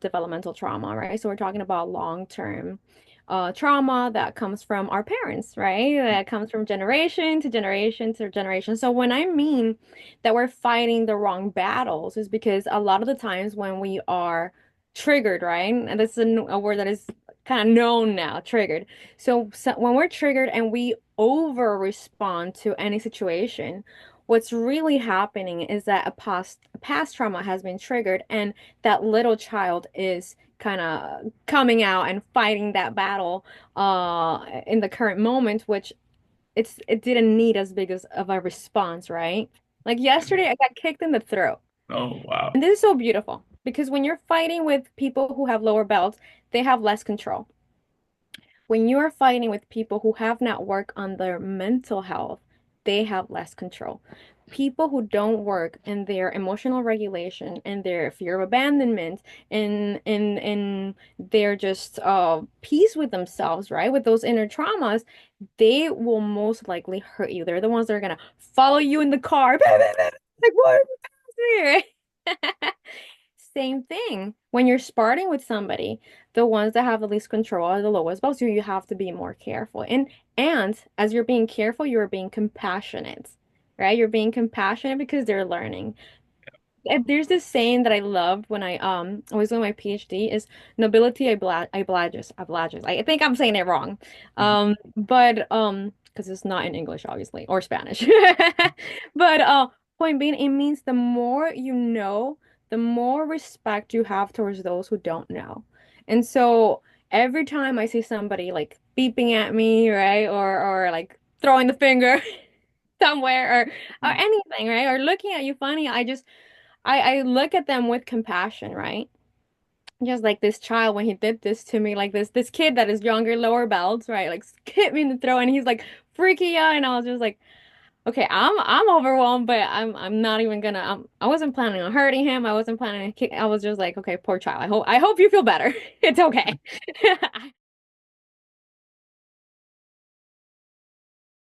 developmental trauma, right? So we're talking about long-term trauma that comes from our parents, right? That comes from generation to generation to generation. So when I mean that we're fighting the wrong battles, is because a lot of the times when we are triggered, right? And this is a word that is kind of known now, triggered. So when we're triggered and we over respond to any situation, what's really happening is that a past trauma has been triggered, and that little child is kind of coming out and fighting that battle in the current moment, which it didn't need as big as of a response, right? Like yesterday, I got kicked in the throat. Oh, wow. And this is so beautiful because when you're fighting with people who have lower belts, they have less control. When you are fighting with people who have not worked on their mental health, they have less control. People who don't work in their emotional regulation and their fear of abandonment and they're just peace with themselves, right? With those inner traumas, they will most likely hurt you. They're the ones that are gonna follow you in the car. Like, what is here? Same thing. When you're sparring with somebody, the ones that have the least control are the lowest belts. You have to be more careful. And as you're being careful, you're being compassionate, right? You're being compassionate because they're learning. There's this saying that I loved when I was doing my PhD is nobility obliges. I think I'm saying it wrong. Mhm. But because it's not in English, obviously, or Spanish. But point being, it means the more you know, the more respect you have towards those who don't know. And so every time I see somebody like beeping at me, right, or like throwing the finger somewhere or anything, right, or looking at you funny, I look at them with compassion, right? Just like this child when he did this to me, like this kid that is younger, lower belts, right? Like hit me in the throat and he's like freaking out, and I was just like, okay, I'm overwhelmed, but I'm not even gonna I wasn't planning on hurting him. I wasn't planning to kick. I was just like, okay, poor child. I hope you feel better. It's okay.